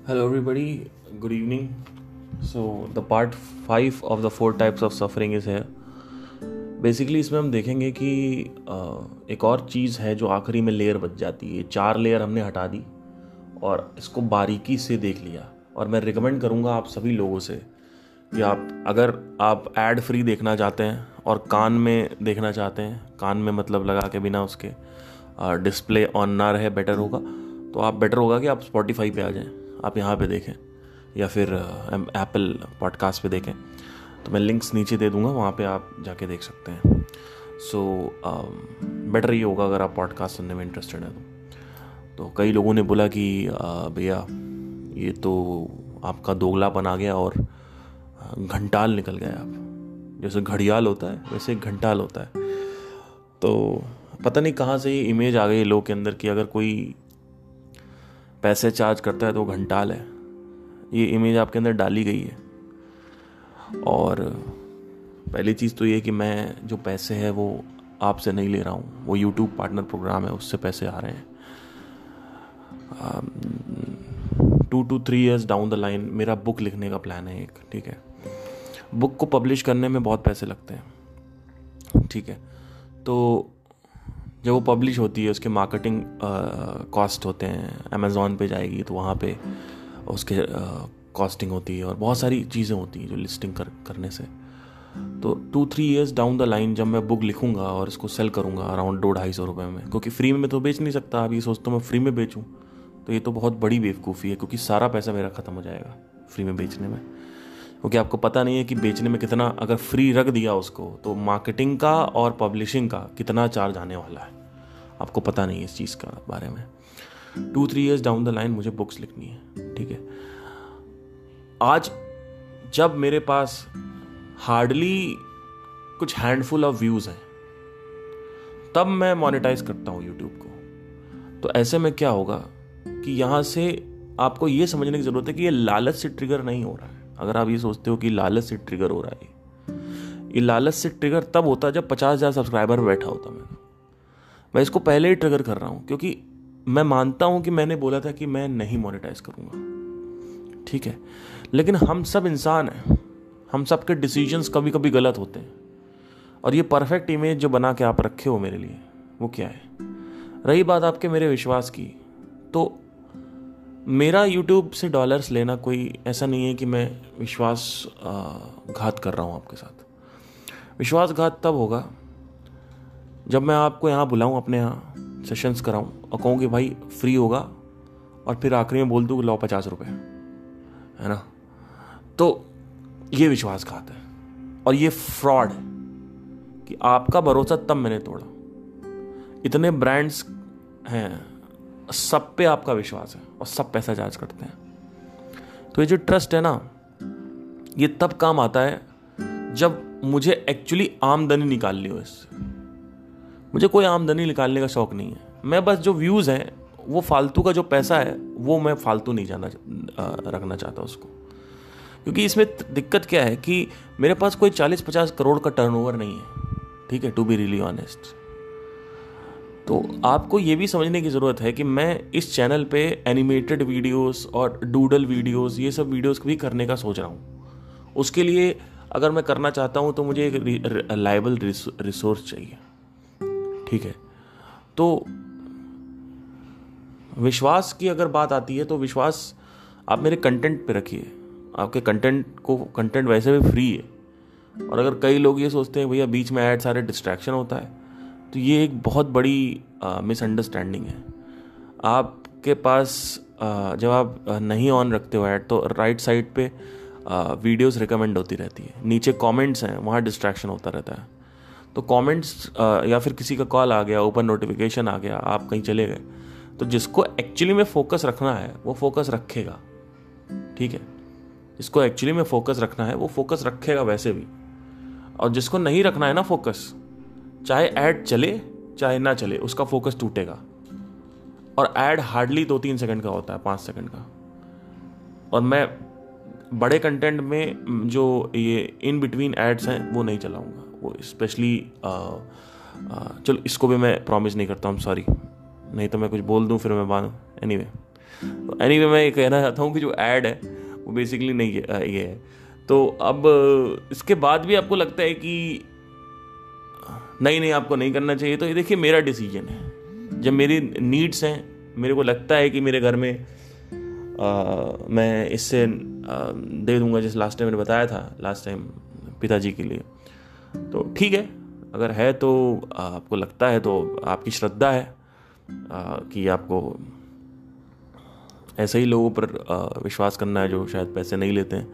Hello, everybody. Good evening. So, the part 5 of the 4 types of suffering is here. Basically इसमें हम देखेंगे कि एक और चीज़ है जो आखिरी में लेयर बच जाती है। 4 लेयर हमने हटा दी और इसको बारीकी से देख लिया। और मैं रिकमेंड करूँगा आप सभी लोगों से कि अगर आप ऐड फ्री देखना चाहते हैं और कान में देखना चाहते हैं, कान में मतलब लगा के बिना उसके डिस्प्ले ऑन ना रहे बेटर होगा, तो आप बेटर होगा कि आप स्पॉटिफाई पे आ जाएं, आप यहाँ पे देखें या फिर एप्पल पॉडकास्ट पे देखें। तो मैं लिंक्स नीचे दे दूँगा, वहाँ पे आप जाके देख सकते हैं। सो बेटर ये होगा अगर आप पॉडकास्ट सुनने में इंटरेस्टेड हैं तो कई लोगों ने बोला कि भैया ये तो आपका दोगलापन आ गया और घंटाल निकल गया। आप जैसे घड़ियाल होता है वैसे घंटाल होता है। तो पता नहीं कहाँ से ये इमेज आ गई लोगों के अंदर कि अगर कोई पैसे चार्ज करता है तो वो घंटाल है। ये इमेज आपके अंदर डाली गई है। और पहली चीज़ तो ये कि मैं जो पैसे है वो आपसे नहीं ले रहा हूँ, वो YouTube पार्टनर प्रोग्राम है, उससे पैसे आ रहे हैं। 2 to 3 years down the line मेरा बुक लिखने का प्लान है एक, ठीक है। बुक को पब्लिश करने में बहुत पैसे लगते हैं, ठीक है। तो जब वो पब्लिश होती है उसके मार्केटिंग कॉस्ट होते हैं, अमेज़ॉन पे जाएगी तो वहाँ पे उसके कॉस्टिंग होती है और बहुत सारी चीज़ें होती हैं जो लिस्टिंग करने से। तो 2-3 years डाउन द लाइन जब मैं बुक लिखूंगा और इसको सेल करूंगा अराउंड 200-250 रुपये में, क्योंकि फ्री में तो बेच नहीं सकता। आप ये सोचते हो मैं फ्री में बेचूं तो ये तो बहुत बड़ी बेवकूफ़ी है, क्योंकि सारा पैसा मेरा ख़त्म हो जाएगा फ्री में बेचने में। क्योंकि आपको पता नहीं है कि बेचने में कितना, अगर फ्री रख दिया उसको तो मार्केटिंग का और पब्लिशिंग का कितना चार्ज आने वाला है, आपको पता नहीं है इस चीज़ का बारे में। 2-3 years डाउन द लाइन मुझे बुक्स लिखनी है, ठीक है। आज जब मेरे पास हार्डली कुछ हैंडफुल ऑफ व्यूज़ हैं तब मैं मोनेटाइज करता हूँ यूट्यूब को। तो ऐसे में क्या होगा कि यहाँ से आपको ये समझने की ज़रूरत है कि ये लालच से ट्रिगर नहीं हो रहा है। अगर आप ये सोचते हो कि लालच से ट्रिगर हो रहा है, ये लालच से ट्रिगर तब होता है जब 50,000 सब्सक्राइबर बैठा होता। मैं इसको पहले ही ट्रिगर कर रहा हूँ क्योंकि मैं मानता हूँ कि मैंने बोला था कि मैं नहीं मोनेटाइज करूँगा, ठीक है। लेकिन हम सब इंसान हैं, हम सब के डिसीजंस कभी कभी गलत होते हैं। और ये परफेक्ट इमेज जो बना के आप रखे हो मेरे लिए, वो क्या है? रही बात आपके मेरे विश्वास की, तो मेरा यूट्यूब से डॉलर्स लेना कोई ऐसा नहीं है कि मैं विश्वास घात कर रहा हूँ आपके साथ। विश्वासघात तब होगा जब मैं आपको यहाँ बुलाऊँ, अपने यहाँ सेशंस कराऊँ और कहूँ कि भाई फ्री होगा, और फिर आखिरी में बोल दूँ लो 50 रुपये, है ना। तो ये विश्वासघात है और ये फ्रॉड है कि आपका भरोसा तब मैंने तोड़ा। इतने ब्रांड्स हैं, सब पे आपका विश्वास है और सब पैसा चार्ज करते हैं। तो ये जो ट्रस्ट है ना, ये तब काम आता है जब मुझे एक्चुअली आमदनी निकालनी हो इससे। मुझे कोई आमदनी निकालने का शौक नहीं है। मैं बस जो व्यूज़ हैं, वो फालतू का जो पैसा है वो मैं फालतू नहीं रखना चाहता उसको। क्योंकि इसमें दिक्कत क्या है कि मेरे पास कोई 40-50 करोड़ का टर्नओवर नहीं है, ठीक है, टू बी रियली ऑनेस्ट। तो आपको ये भी समझने की ज़रूरत है कि मैं इस चैनल पे एनिमेटेड वीडियोस और डूडल वीडियोस, ये सब वीडियोस भी करने का सोच रहा हूँ। उसके लिए अगर मैं करना चाहता हूँ तो मुझे एक रिलायबल रिसोर्स चाहिए, ठीक है। तो विश्वास की अगर बात आती है तो विश्वास आप मेरे कंटेंट पे रखिए। आपके कंटेंट वैसे भी फ्री है। और अगर कई लोग ये सोचते हैं भैया बीच में ऐड सारे डिस्ट्रैक्शन होता है, तो ये एक बहुत बड़ी मिसअंडरस्टैंडिंग है। आपके पास जब आप नहीं ऑन रखते हो ऐड, तो राइट साइड पे वीडियोस रिकमेंड होती रहती है, नीचे कमेंट्स हैं, वहाँ डिस्ट्रैक्शन होता रहता है। तो कमेंट्स या फिर किसी का कॉल आ गया, ओपन नोटिफिकेशन आ गया, आप कहीं चले गए, तो जिसको एक्चुअली में फोकस रखना है वो फोकस रखेगा, ठीक है। जिसको एक्चुअली में फोकस रखना है वो फोकस रखेगा वैसे भी। और जिसको नहीं रखना है ना फोकस, चाहे ऐड चले चाहे ना चले, उसका फोकस टूटेगा। और ऐड हार्डली 2-3 सेकंड का होता है, 5 सेकंड का। और मैं बड़े कंटेंट में जो ये इन बिटवीन एड्स हैं वो नहीं चलाऊंगा, वो स्पेशली चलो इसको भी मैं प्रॉमिस नहीं करता हूँ, सॉरी, नहीं तो मैं कुछ बोल दूँ फिर मैं बांधूँ। एनीवे, एनीवे मैं ये कहना चाहता हूँ कि जो ऐड है वो बेसिकली नहीं ये है। तो अब इसके बाद भी आपको लगता है कि नहीं आपको नहीं करना चाहिए, तो ये देखिए मेरा डिसीजन है। जब मेरी नीड्स हैं, मेरे को लगता है कि मेरे घर में मैं इससे दे दूंगा, जैसे लास्ट टाइम मैंने बताया था लास्ट टाइम पिताजी के लिए, तो ठीक है। अगर है तो आपको लगता है तो आपकी श्रद्धा है कि आपको ऐसे ही लोगों पर विश्वास करना है जो शायद पैसे नहीं लेते हैं,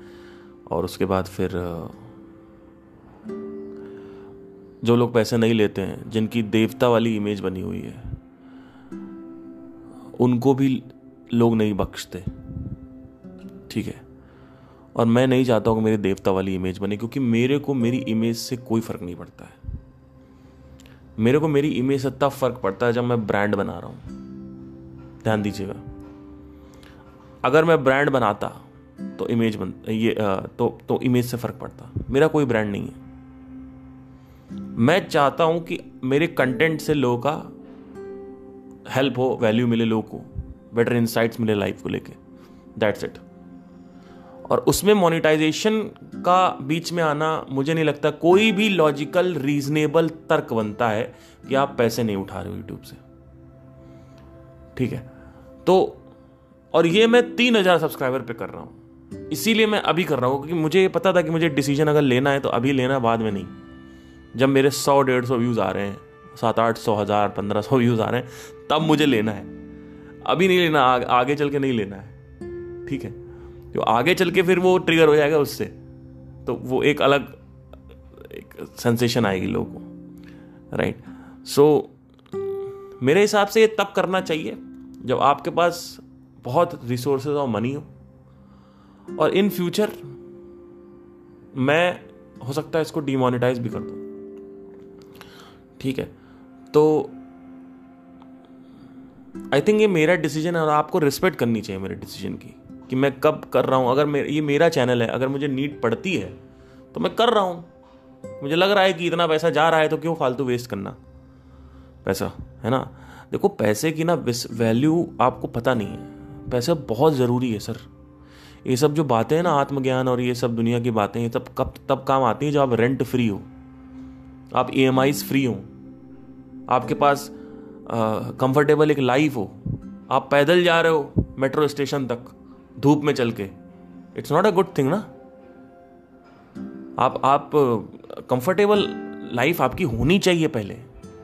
और उसके बाद फिर जो लोग पैसे नहीं लेते हैं, जिनकी देवता वाली इमेज बनी हुई है, उनको भी लोग नहीं बख्शते, ठीक है। और मैं नहीं चाहता हूँ कि मेरी देवता वाली इमेज बने, क्योंकि मेरे को मेरी इमेज से कोई फर्क नहीं पड़ता है। मेरे को मेरी इमेज से तब फर्क पड़ता है जब मैं ब्रांड बना रहा हूँ। ध्यान दीजिएगा, अगर मैं ब्रांड बनाता तो इमेज तो इमेज से फर्क पड़ता। मेरा कोई ब्रांड नहीं है। मैं चाहता हूं कि मेरे कंटेंट से लोगों का हेल्प हो, वैल्यू मिले लोगों को, बेटर इंसाइट्स मिले लाइफ को लेके, दैट्स इट। और उसमें मोनेटाइजेशन का बीच में आना, मुझे नहीं लगता कोई भी लॉजिकल रीजनेबल तर्क बनता है कि आप पैसे नहीं उठा रहे हो यूट्यूब से, ठीक है। तो और ये मैं 3000 सब्सक्राइबर पे कर रहा हूं, इसीलिए मैं अभी कर रहा हूं, क्योंकि मुझे ये पता था कि मुझे डिसीजन अगर लेना है तो अभी लेना, बाद में नहीं। जब मेरे 100-150 व्यूज आ रहे हैं, 700-800 1000 1500 व्यूज आ रहे हैं, तब मुझे लेना है। अभी नहीं लेना, आगे चल के नहीं लेना है, ठीक है। जो आगे चल के फिर वो ट्रिगर हो जाएगा उससे, तो वो एक अलग सेंसेशन आएगी लोगों को, राइट। सो मेरे हिसाब से ये तब करना चाहिए जब आपके पास बहुत रिसोर्सेज और मनी हो, और इन फ्यूचर मैं हो सकता है इसको डिमोनेटाइज भी कर दूं, ठीक है। तो आई थिंक ये मेरा डिसीजन है, और आपको रिस्पेक्ट करनी चाहिए मेरे डिसीजन की कि मैं कब कर रहा हूं। अगर ये मेरा चैनल है, अगर मुझे नीड पड़ती है तो मैं कर रहा हूं। मुझे लग रहा है कि इतना पैसा जा रहा है तो क्यों फालतू वेस्ट करना पैसा, है ना। देखो, पैसे की ना वैल्यू आपको पता नहीं है। पैसा बहुत ज़रूरी है सर। ये सब जो बातें हैं ना, आत्मज्ञान और ये सब दुनिया की बातें, ये सब तब काम आती हैं जब आप रेंट फ्री हो, आप EMIs फ्री हो, आपके पास कंफर्टेबल एक लाइफ हो, आप पैदल जा रहे हो मेट्रो स्टेशन तक धूप में चल के। It's not a good thing ना। आप कंफर्टेबल लाइफ आपकी होनी चाहिए पहले,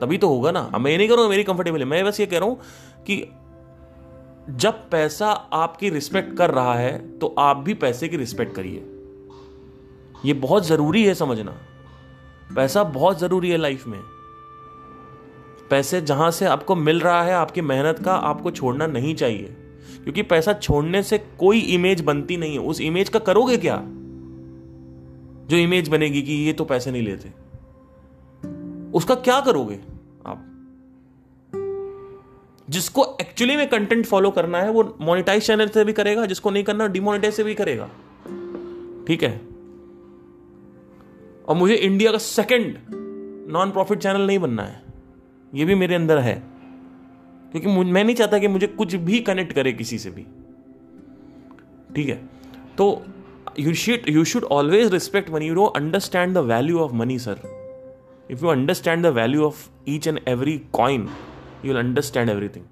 तभी तो होगा ना। मैं ये नहीं कह रहा हूं मेरी कंफर्टेबल है, मैं बस ये कह रहा हूं कि जब पैसा आपकी रिस्पेक्ट कर रहा है तो आप भी पैसे की रिस्पेक्ट करिए। ये बहुत जरूरी है समझना। पैसा बहुत जरूरी है लाइफ में। पैसे जहां से आपको मिल रहा है, आपकी मेहनत का, आपको छोड़ना नहीं चाहिए, क्योंकि पैसा छोड़ने से कोई इमेज बनती नहीं है। उस इमेज का करोगे क्या? जो इमेज बनेगी कि ये तो पैसे नहीं लेते, उसका क्या करोगे आप? जिसको एक्चुअली में कंटेंट फॉलो करना है वो मोनेटाइज चैनल से भी करेगा, जिसको नहीं करना डिमोनेटाइज से भी करेगा, ठीक है। और मुझे इंडिया का सेकंड नॉन प्रॉफिट चैनल नहीं बनना है, ये भी मेरे अंदर है, क्योंकि मैं नहीं चाहता कि मुझे कुछ भी कनेक्ट करे किसी से भी, ठीक है। तो you should always respect money. You don't understand the value of money, sir. If you understand the value of each and every coin, you will understand everything.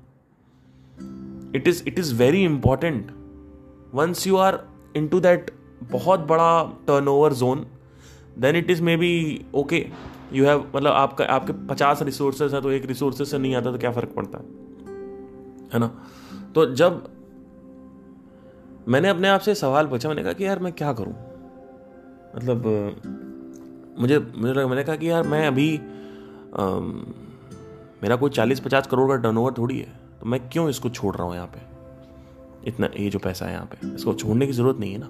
It is very important. Once you are into that बहुत बड़ा turnover zone, then it is maybe okay. You have, मतलब आपके 50 resources हैं तो एक resources से नहीं आता तो क्या फर्क पड़ता है ना। तो जब मैंने अपने आप से सवाल पूछा, मैंने कहा कि यार मैं क्या करूं, मतलब मैंने कहा कि यार मैं अभी मेरा कोई 40-50 करोड़ का टर्नओवर थोड़ी है, तो मैं क्यों इसको छोड़ रहा हूं यहाँ पे, इतना ये जो पैसा है यहाँ पे, इसको छोड़ने की जरूरत नहीं है ना,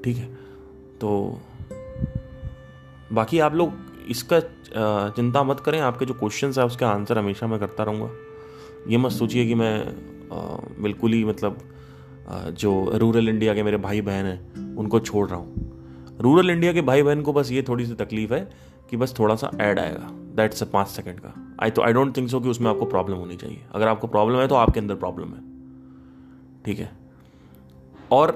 ठीक है। तो बाकी आप लोग इसका चिंता मत करें, आपके जो क्वेश्चंस है उसका आंसर हमेशा मैं करता रहूँगा। ये मत सोचिए कि मैं बिल्कुल ही मतलब जो रूरल इंडिया के मेरे भाई बहन हैं उनको छोड़ रहा हूँ। रूरल इंडिया के भाई बहन को बस ये थोड़ी सी तकलीफ है कि बस थोड़ा सा ऐड आएगा, दैट्स 5 सेकंड का। आई डोंट थिंक सो कि उसमें आपको प्रॉब्लम होनी चाहिए। अगर आपको प्रॉब्लम है तो आपके अंदर प्रॉब्लम है, ठीक है। और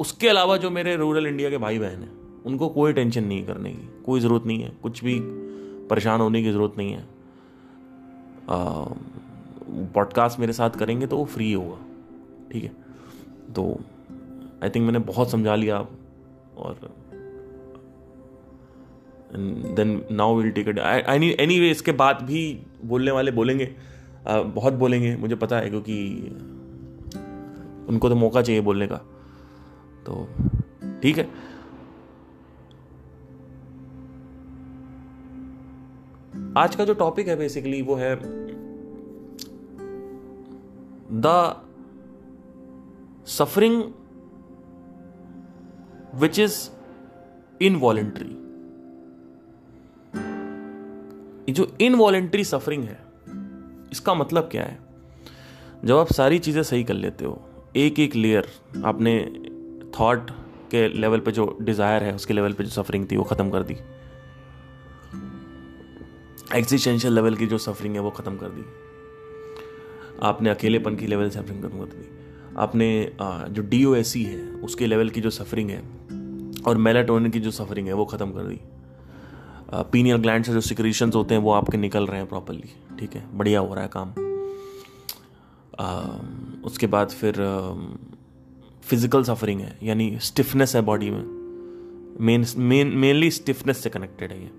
उसके अलावा जो मेरे रूरल इंडिया के भाई बहन हैं, उनको कोई टेंशन नहीं करने की, कोई ज़रूरत नहीं है, कुछ भी परेशान होने की ज़रूरत नहीं है। पॉडकास्ट मेरे साथ करेंगे तो वो फ्री होगा, ठीक है। तो आई थिंक मैंने बहुत समझा लिया, और then now will take it anyway. इसके बाद भी बोलने वाले बोलेंगे, बहुत बोलेंगे, मुझे पता है, क्योंकि उनको तो मौका चाहिए बोलने का। तो ठीक है, आज का जो टॉपिक है बेसिकली वो है the suffering which is involuntary. जो इनवॉलेंट्री सफरिंग है, इसका मतलब क्या है? जब आप सारी चीजें सही कर लेते हो, एक एक लेयर आपने थॉट के लेवल पे जो डिजायर है उसके लेवल पे जो सफरिंग थी वो खत्म कर दी, एग्जिस्टेंशियल लेवल की जो सफरिंग है वो खत्म कर दी, आपने अकेलेपन की लेवल सफरिंग खत्म कर दी, आपने जो DOSC है उसके लेवल की जो सफरिंग है और मेलाटोनिन की जो सफरिंग है वो खत्म कर दी, पीनियल ग्लैंड से जो सिक्रीशंस होते हैं वो आपके निकल रहे हैं प्रॉपर्ली, ठीक है, बढ़िया हो रहा है काम। उसके बाद फिर फिजिकल सफरिंग है, यानी स्टिफनेस है बॉडी में, मेनली स्टिफनेस से कनेक्टेड है ये,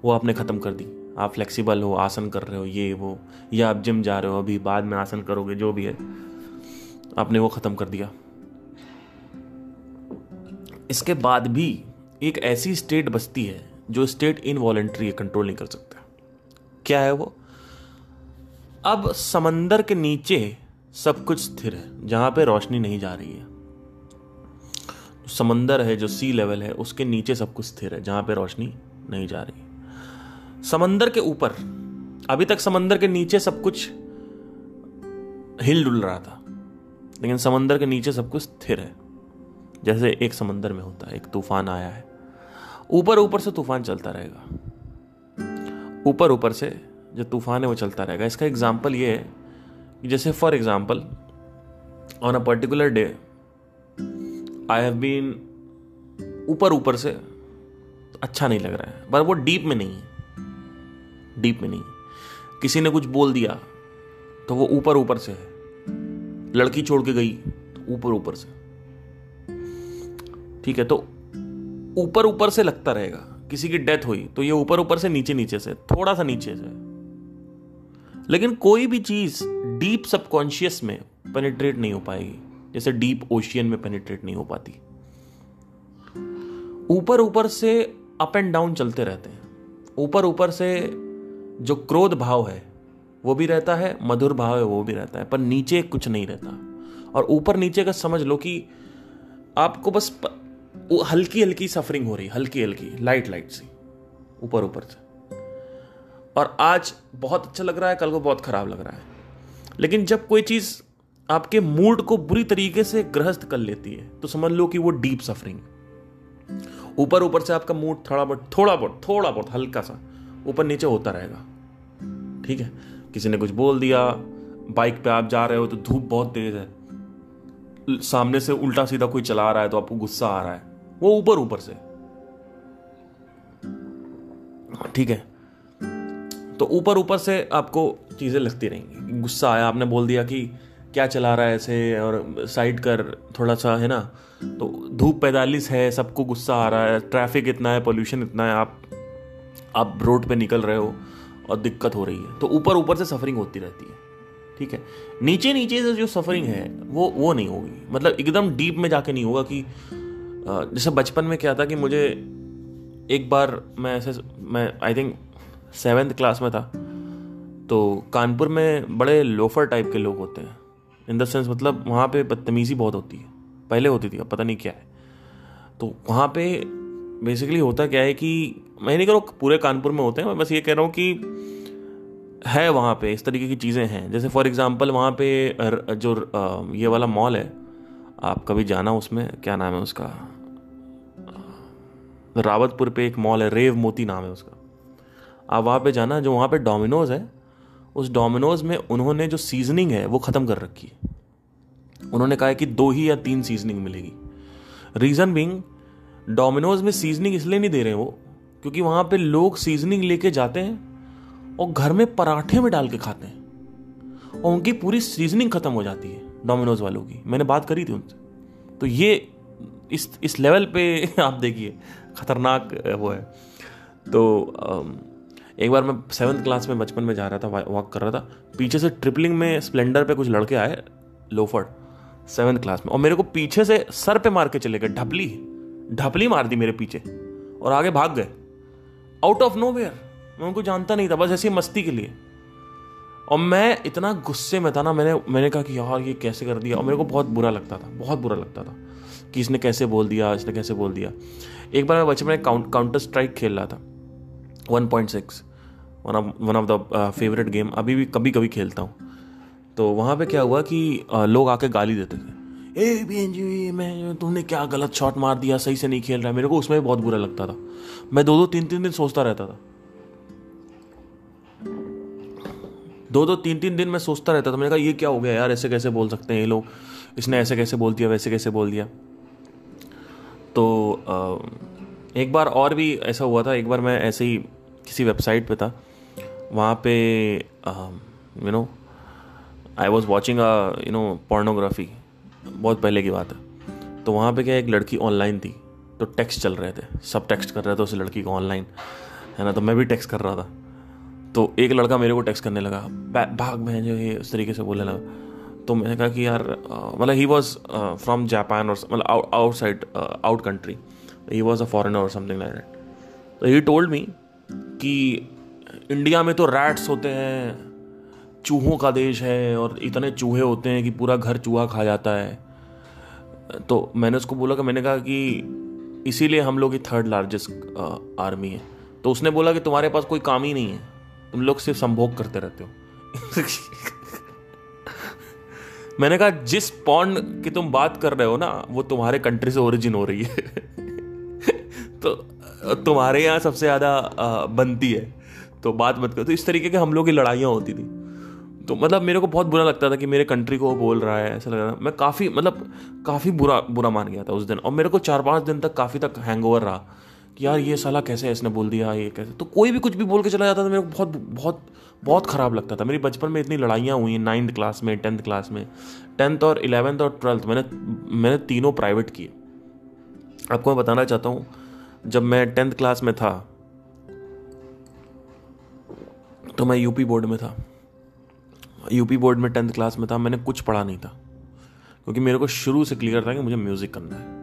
वो आपने ख़त्म कर दी। आप फ्लेक्सिबल हो, आसन कर रहे हो, ये वो, या आप जिम जा रहे हो, अभी बाद में आसन करोगे, जो भी है आपने वो ख़त्म कर दिया। इसके बाद भी एक ऐसी स्टेट बचती है जो स्टेट इनवॉलेंट्री है, कंट्रोल नहीं कर सकता। क्या है वो? अब समंदर के नीचे सब कुछ स्थिर है, जहां पे रोशनी नहीं जा रही है। समंदर है, जो सी लेवल है, उसके नीचे सब कुछ स्थिर है, जहां पे रोशनी नहीं जा रही है। समंदर के ऊपर, अभी तक समंदर के नीचे सब कुछ हिल डुल रहा था, लेकिन समंदर के नीचे सब कुछ स्थिर है, जैसे एक समंदर में होता है। एक तूफान आया है, ऊपर ऊपर से तूफान चलता रहेगा, ऊपर ऊपर से जो तूफान है वो चलता रहेगा। इसका एग्जाम्पल ये है कि जैसे for example on a particular day I have been, ऊपर ऊपर से अच्छा नहीं लग रहा है, पर वो डीप में नहीं है, डीप में नहीं। किसी ने कुछ बोल दिया तो वो ऊपर ऊपर से है, लड़की छोड़ के गई तो ऊपर ऊपर से, ठीक है, तो ऊपर ऊपर से लगता रहेगा। किसी की डेथ हुई तो ये ऊपर ऊपर से, नीचे नीचे से, थोड़ा सा नीचे से। लेकिन कोई भी चीज डीप सबकॉन्शियस में पेनिट्रेट नहीं हो पाएगी, जैसे डीप ओशियन में पेनिट्रेट नहीं हो पाती। ऊपर ऊपर से अप एंड डाउन चलते रहते हैं। ऊपर ऊपर से जो क्रोध भाव है वो भी रहता है, मधुर भाव है वो भी रहता है, पर नीचे कुछ नहीं रहता। और ऊपर नीचे का समझ लो कि आपको बस हल्की हल्की सफरिंग हो रही, हल्की हल्की, लाइट लाइट सी, ऊपर ऊपर से। और आज बहुत अच्छा लग रहा है, कल को बहुत खराब लग रहा है। लेकिन जब कोई चीज आपके मूड को बुरी तरीके से ग्रस्त कर लेती है तो समझ लो कि वो डीप सफरिंग। ऊपर ऊपर से आपका मूड थोड़ा बहुत हल्का सा ऊपर नीचे होता रहेगा, ठीक है। किसी ने कुछ बोल दिया, बाइक पे आप जा रहे हो तो धूप बहुत तेज है, सामने से उल्टा सीधा कोई चला रहा है तो आपको गुस्सा आ रहा है, वो ऊपर ऊपर से, ठीक है। तो ऊपर ऊपर से आपको चीजें लगती रहेंगी। गुस्सा आया, आपने बोल दिया कि क्या चला रहा है ऐसे, और साइड कर थोड़ा सा, है ना, तो धूप 45 है, सबको गुस्सा आ रहा है, ट्रैफिक इतना है, पोल्यूशन इतना है, आप रोड पे निकल रहे हो और दिक्कत हो रही है, तो ऊपर ऊपर से सफरिंग होती रहती है, ठीक है। नीचे नीचे से जो सफरिंग है वो नहीं होगी, मतलब एकदम डीप में जाके नहीं होगा। कि जैसे बचपन में क्या था कि मुझे एक बार मैं आई थिंक 7th क्लास में था, तो कानपुर में बड़े लोफर टाइप के लोग होते हैं, इन द सेंस मतलब वहाँ पे बदतमीजी बहुत होती है, पहले होती थी, अब पता नहीं क्या है। तो वहाँ पे बेसिकली होता क्या है कि मैं नहीं कह रहा हूँ पूरे कानपुर में होते हैं, मैं बस ये कह रहा हूँ कि है वहाँ पे इस तरीके की चीज़ें हैं। जैसे फॉर एग्जांपल वहाँ पे जो ये वाला मॉल है, आप कभी जाना, उसमें क्या नाम है उसका, रावतपुर पे एक मॉल है, रेव मोती नाम है उसका। आप वहाँ पे जाना, जो वहाँ पे डोमिनोज है, उस डोमिनोज में उन्होंने जो सीजनिंग है वो ख़त्म कर रखी है, उन्होंने कहा है कि 2 ही या 3 सीजनिंग मिलेगी। रीज़न बीइंग, डोमिनोज में सीजनिंग इसलिए नहीं दे रहे वो क्योंकि वहाँ पे लोग सीजनिंग लेके जाते हैं और घर में पराठे में डाल के खाते हैं और उनकी पूरी सीजनिंग खत्म हो जाती है डोमिनोज वालों की। मैंने बात करी थी उनसे। तो ये इस लेवल पे आप देखिए खतरनाक वो है। तो एक बार मैं 7th क्लास में बचपन में जा रहा था, वॉक कर रहा था, पीछे से ट्रिपलिंग में स्प्लेंडर पे कुछ लड़के आए, लोफर, 7th क्लास में, और मेरे को पीछे से सर पे मार के चले गए। ढपली मार दी मेरे पीछे और आगे भाग गए आउट ऑफ नोवेयर। मैं उनको जानता नहीं था, बस ऐसी मस्ती के लिए। और मैं इतना गुस्से में था ना, मैंने कहा कि यार ये कैसे कर दिया। और मेरे को बहुत बुरा लगता था कि इसने कैसे बोल दिया। एक बार मैं बचपन में काउंटर स्ट्राइक खेल रहा था, 1.6, one of the favourite game, अभी भी कभी कभी खेलता हूँ। तो वहाँ पे क्या हुआ कि लोग आके गाली देते थे, ए बीएनजी मैं, तुमने क्या गलत शॉट मार दिया, सही से नहीं खेल रहा है। मेरे को उसमें भी बहुत बुरा लगता था। मैं 2-2, 3-3 दिन सोचता रहता था। 2-2, 3-3 दिन मैं सोचता रहता था। मैंने कहा ये क्या हो गया यार, ऐसे कैसे बोल सकते हैं ये लोग, इसने ऐसे कैसे बोल दिया, वैसे कैसे बोल दिया। तो एक बार और भी ऐसा हुआ था। एक बार मैं ऐसे ही किसी वेबसाइट पे था, वहाँ पे आई वॉज वॉचिंग पोर्नोग्राफी, बहुत पहले की बात है। तो वहाँ पे क्या, एक लड़की ऑनलाइन थी, तो टेक्स्ट चल रहे थे, सब टेक्स्ट कर रहे थे उस लड़की को ऑनलाइन, है ना। तो मैं भी टेक्स्ट कर रहा था। तो एक लड़का मेरे को टेक्स्ट करने लगा, भाग में जो ये उस तरीके से बोलने लगा। तो मैंने कहा कि यार, मतलब ही वॉज फ्रॉम जापान और मतलब outside, out country, he was a foreigner और समथिंग लाइक दैट। तो ही टोल्ड मी कि इंडिया में तो रैट्स होते हैं, चूहों का देश है, और इतने चूहे होते हैं कि पूरा घर चूहा खा जाता है। तो मैंने उसको बोला कि, मैंने कहा कि इसीलिए हम लोग की 3rd लार्जेस्ट आर्मी है। तो उसने बोला कि तुम्हारे पास कोई काम ही नहीं है, तुम लोग सिर्फ संभोग करते रहते हो। मैंने कहा जिस पॉन्ड की तुम बात कर रहे हो ना, वो तुम्हारे कंट्री से ओरिजिन हो रही है। तो तुम्हारे यहाँ सबसे ज्यादा बनती है, तो बात मत करो। तो इस तरीके की हम लोग की लड़ाइयाँ होती थी। तो मतलब मेरे को बहुत बुरा लगता था कि मेरे कंट्री को वो बोल रहा है, ऐसा लग रहा था। मैं काफ़ी बुरा मान गया था उस दिन। और मेरे को 4-5 दिन तक काफ़ी तक हैंगओवर रहा कि यार ये साला कैसे इसने बोल दिया, ये कैसे। तो कोई भी कुछ भी बोल के चला जाता था, मेरे को बहुत बहुत बहुत ख़राब लगता था। मेरी बचपन में इतनी लड़ाइयाँ हुई, 9th क्लास में, 10th क्लास में, 10th और 11th और 12th मैंने तीनों प्राइवेट किए। आपको मैं बताना चाहता हूँ, जब मैं 10th क्लास में था तो मैं यूपी बोर्ड में था। यूपी बोर्ड में 10th क्लास में था। मैंने कुछ पढ़ा नहीं था क्योंकि मेरे को शुरू से क्लियर था कि मुझे म्यूज़िक करना है।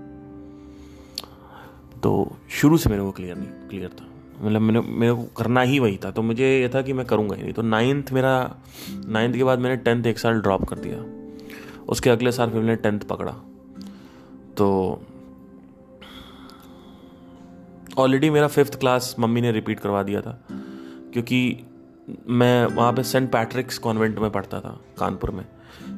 तो शुरू से मेरे को क्लियर था, मतलब मेरे को करना ही वही था। तो मुझे ये था कि मैं करूँगा ही नहीं। तो 9th के बाद मैंने 10th 1 साल ड्रॉप कर दिया। उसके अगले साल फिर मैंने 10th पकड़ा। तो ऑलरेडी मेरा 5th क्लास मम्मी ने रिपीट करवा दिया था, क्योंकि मैं वहाँ पे सेंट पैट्रिक्स कॉन्वेंट में पढ़ता था कानपुर में।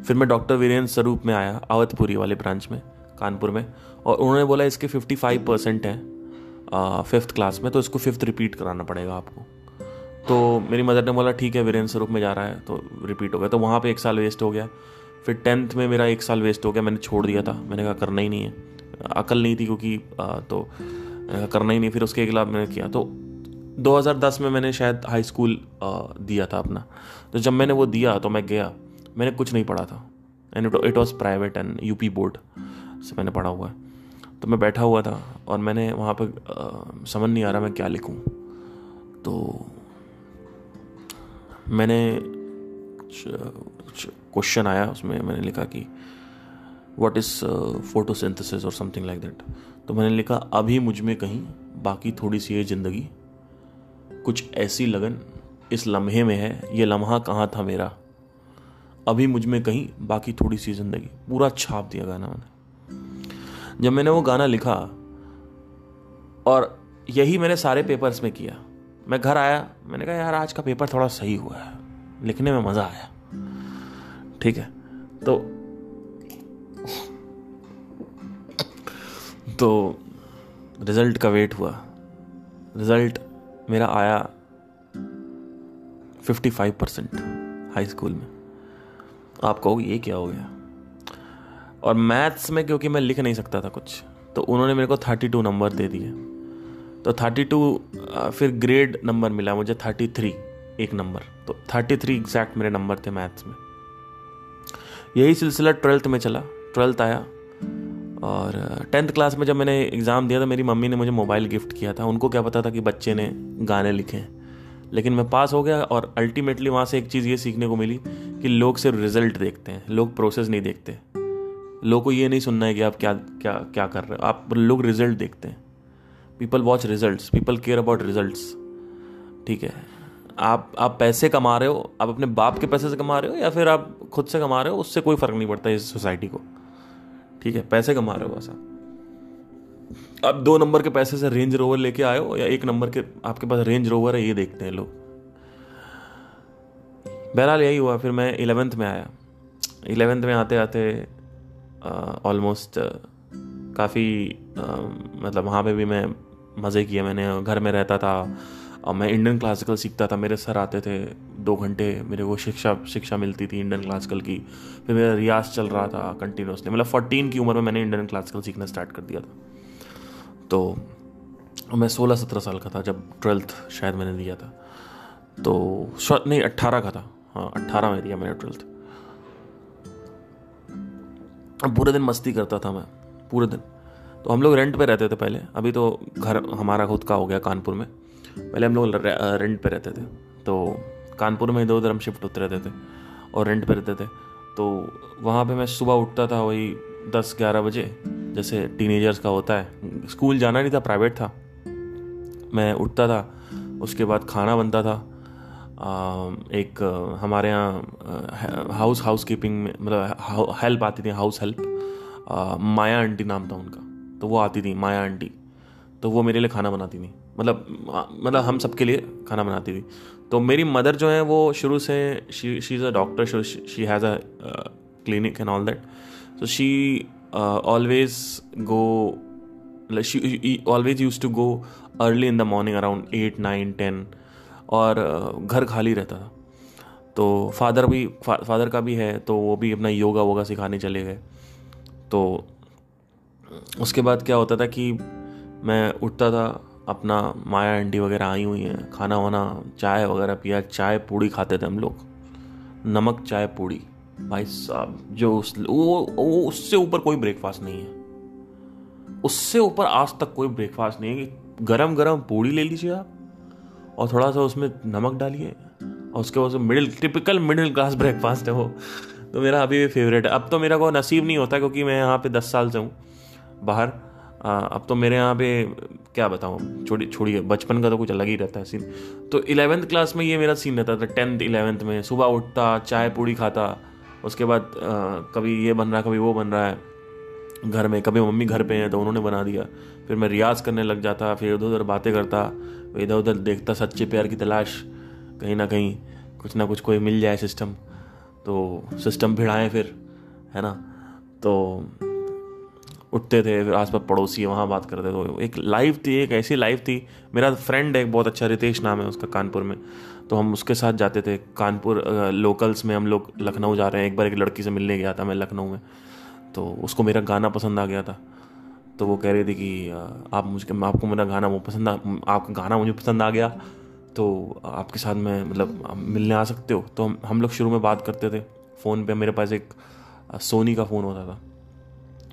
फिर मैं डॉक्टर वीरेंद्र स्वरूप में आया, अवधपुरी वाले ब्रांच में कानपुर में, और उन्होंने बोला इसके 55% है 5th क्लास में, तो इसको 5th रिपीट कराना पड़ेगा आपको। तो मेरी मदर ने बोला ठीक है, वीरेंद्र स्वरूप में जा रहा है तो रिपीट हो गया। तो वहाँ पे 1 साल वेस्ट हो गया। फिर 10th में मेरा 1 साल वेस्ट हो गया, मैंने छोड़ दिया था। मैंने कहा करना ही नहीं है, अकल नहीं थी क्योंकि तो करना ही नहीं। फिर उसके खिलाफ मैंने किया। तो 2010 में मैंने शायद हाई स्कूल दिया था अपना। तो जब मैंने वो दिया तो मैं गया, मैंने कुछ नहीं पढ़ा था, and it was private and UP board से मैंने पढ़ा हुआ है। तो मैं बैठा हुआ था और मैंने वहाँ पे समझ नहीं आ रहा मैं क्या लिखूँ। तो मैंने क्वेश्चन आया, उसमें मैंने लिखा कि व्हाट इज़ फोटोसिंथेसिस और समथिंग लाइक दैट। तो मैंने लिखा अभी मुझ में कहीं बाकी थोड़ी सी ये ज़िंदगी, कुछ ऐसी लगन इस लम्हे में है, ये लम्हा कहाँ था मेरा, अभी मुझ में कहीं बाकी थोड़ी सी ज़िंदगी। पूरा छाप दिया गाना मैंने। जब मैंने वो गाना लिखा, और यही मैंने सारे पेपर्स में किया, मैं घर आया, मैंने कहा यार आज का पेपर थोड़ा सही हुआ है, लिखने में मज़ा आया। ठीक है, तो रिजल्ट का वेट हुआ। रिजल्ट मेरा आया 55% हाई स्कूल में। आप कहोगे ये क्या हो गया? और मैथ्स में क्योंकि मैं लिख नहीं सकता था कुछ, तो उन्होंने मेरे को 32 नंबर दे दिए। तो 32 फिर ग्रेड नंबर मिला मुझे 33 एक नंबर, तो 33 एग्जैक्ट मेरे नंबर थे मैथ्स में। यही सिलसिला 12th में चला। 12th आया और 10th क्लास में जब मैंने एग्ज़ाम दिया तो मेरी मम्मी ने मुझे मोबाइल गिफ्ट किया था। उनको क्या पता था कि बच्चे ने गाने लिखे हैं, लेकिन मैं पास हो गया। और अल्टीमेटली वहाँ से एक चीज़ ये सीखने को मिली कि लोग सिर्फ रिजल्ट देखते हैं, लोग प्रोसेस नहीं देखते। लोगों को ये नहीं सुनना है कि आप क्या क्या क्या कर रहे हो, आप लोग रिजल्ट देखते हैं। People watch results, people care about results. ठीक है, आप पैसे कमा रहे हो, आप अपने बाप के पैसे से कमा रहे हो या फिर आप खुद से कमा रहे हो, उससे कोई फ़र्क नहीं पड़ता इस सोसाइटी को। ठीक है, पैसे कमा रहे हो बस आप 2 नंबर के पैसे से रेंज रोवर लेके आए हो या 1 नंबर के आपके पास रेंज रोवर है, ये देखते हैं लोग। बहरहाल यही हुआ। फिर मैं 11th में आया। 11th में आते आते ऑलमोस्ट काफ़ी मतलब वहाँ पे भी मैं मज़े किए। मैंने घर में रहता था और मैं इंडियन क्लासिकल सीखता था। मेरे सर आते थे, 2 घंटे मेरे को शिक्षा मिलती थी इंडियन क्लासिकल की। फिर मेरा रियाज चल रहा था कंटिन्यूसली। मतलब 14 की उम्र में मैंने इंडियन क्लासिकल सीखना स्टार्ट कर दिया था। तो मैं 16-17 साल का था जब 12th शायद मैंने दिया था। तो नहीं 18 का था, हाँ 18 में दिया मैंने 12th। अब पूरे दिन मस्ती करता था मैं, पूरे दिन। तो हम लोग रेंट पे रहते थे पहले, अभी तो घर हमारा खुद का हो गया कानपुर में। पहले हम लोग रेंट पे रहते थे, तो कानपुर में इधर उधर हम शिफ्ट होते रहते थे और रेंट पे रहते थे। तो वहाँ पे मैं सुबह उठता था वही 10-11 बजे, जैसे टीनेजर्स का होता है। स्कूल जाना नहीं था, प्राइवेट था। मैं उठता था, उसके बाद खाना बनता था। एक हमारे यहाँ हाउस कीपिंग में मतलब हेल्प आती थी, हाउस हेल्प। माया आंटी नाम था उनका, तो वो आती थी माया आंटी। तो वो मेरे लिए खाना बनाती थी, मतलब हम सबके लिए खाना बनाती थी। तो मेरी मदर जो है वो शुरू से she is a doctor, she has a clinic and all that. So she always used to go early in the morning around 8, 9, 10। और घर खाली रहता था। तो फादर का भी है, तो वो भी अपना योगा वोगा सिखाने चले गए। तो उसके बाद क्या होता था कि मैं उठता था, अपना माया आंटी वगैरह आई हुई हैं, खाना वाना चाय वगैरह पिया, चाय पूड़ी खाते थे हम लोग, नमक चाय पूड़ी। भाई साहब जो उससे ऊपर कोई ब्रेकफास्ट नहीं है, उससे ऊपर आज तक कोई ब्रेकफास्ट नहीं है कि गरम गरम पूड़ी ले लीजिए आप और थोड़ा सा उसमें नमक डालिए और उसके बाद टिपिकल मिडिल क्लास ब्रेकफास्ट है वो। तो मेरा अभी भी फेवरेट है। अब तो मेरा को नसीब नहीं होता क्योंकि मैं यहाँ पे 10 साल से हूँ बाहर। अब तो मेरे यहाँ पे क्या बताऊँ, छोड़िए, बचपन का तो कुछ अलग ही रहता है सीन। तो 11th क्लास में ये मेरा सीन रहता था। 10th 11th में सुबह उठता, चाय पूड़ी खाता, उसके बाद कभी ये बन रहा है, कभी वो बन रहा है घर में, कभी मम्मी घर पे हैं तो उन्होंने बना दिया। फिर मैं रियाज़ करने लग जाता, फिर इधर उधर बातें करता, इधर उधर देखता, सच्चे प्यार की तलाश, कहीं ना कहीं कुछ ना कुछ कोई मिल जाए सिस्टम, तो सिस्टम भिड़ाएँ फिर, है ना। तो उठते थे, फिर आसपास पड़ोसी वहाँ बात करते। तो एक लाइफ थी, एक ऐसी लाइफ थी। मेरा फ्रेंड है एक बहुत अच्छा, रितेश नाम है उसका, कानपुर में। तो हम उसके साथ जाते थे कानपुर लोकल्स में। हम लोग लखनऊ जा रहे हैं, एक बार एक लड़की से मिलने गया था मैं लखनऊ में। तो उसको मेरा गाना पसंद आ गया था। तो वो कह रही थी कि आपको मेरा गाना वो पसंद आपका गाना मुझे पसंद आ गया, तो आपके साथ में मतलब आप मिलने आ सकते हो। तो हम लोग शुरू में बात करते थे फ़ोन पे। मेरे पास एक सोनी का फ़ोन होता था,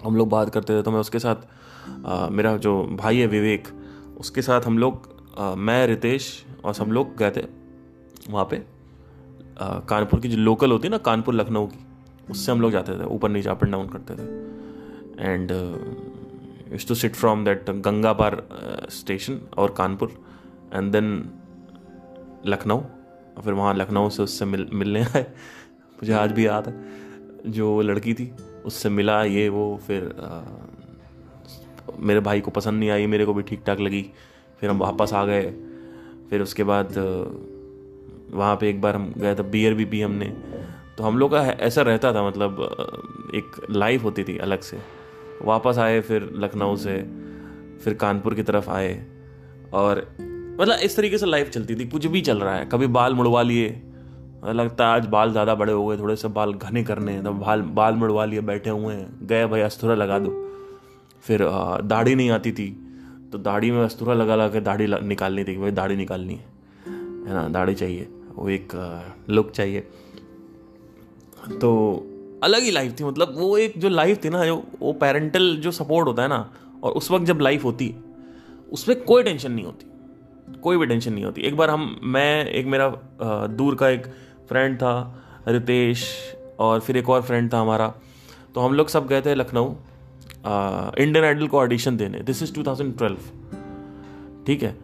हम लोग बात करते थे। तो मैं उसके साथ मेरा जो भाई है विवेक, उसके साथ हम लोग मैं, रितेश और सब लोग गए थे वहाँ पे। कानपुर की जो लोकल होती है ना, कानपुर लखनऊ की, उससे हम लोग जाते थे, ऊपर नीचे अप एंड डाउन करते थे। And used to sit from that Ganga पार स्टेशन और कानपुर एंड देन लखनऊ। और फिर वहाँ लखनऊ से उससे मिलने आए। मुझे आज भी याद है, जो लड़की थी उससे मिला, ये वो। फिर मेरे भाई को पसंद नहीं आई, मेरे को भी ठीक ठाक लगी। फिर हम वापस आ गए। फिर उसके बाद वहाँ पे एक बार हम गए थे, बियर भी पी हमने। तो हम लोग का ऐसा रहता था, मतलब एक लाइफ होती थी अलग से। वापस आए फिर लखनऊ से, फिर कानपुर की तरफ आए, और मतलब इस तरीके से लाइफ चलती थी। कुछ भी चल रहा है, कभी बाल मुड़वा लिए, लगता है आज बाल ज़्यादा बड़े हो गए, थोड़े से बाल घने करने हैं, तो बाल मुड़वा लिए, बैठे हुए हैं, गए भाई अस्तूरा लगा दो। फिर दाढ़ी नहीं आती थी तो दाढ़ी में अस्तूरा लगा लगा के दाढ़ी निकालनी थी कि भाई दाढ़ी निकालनी है ना, दाढ़ी चाहिए, वो एक लुक चाहिए। तो अलग ही लाइफ थी, मतलब वो एक जो लाइफ थी ना, जो वो पेरेंटल जो सपोर्ट होता है ना, और उस वक्त जब लाइफ होती है उसमें कोई टेंशन नहीं होती, कोई भी टेंशन नहीं होती। एक बार मेरा दूर का एक फ्रेंड था रितेश, और फिर एक और फ्रेंड था हमारा, तो हम लोग सब गए थे लखनऊ इंडियन आइडल को ऑडिशन देने। दिस इज़ 2012, ठीक है।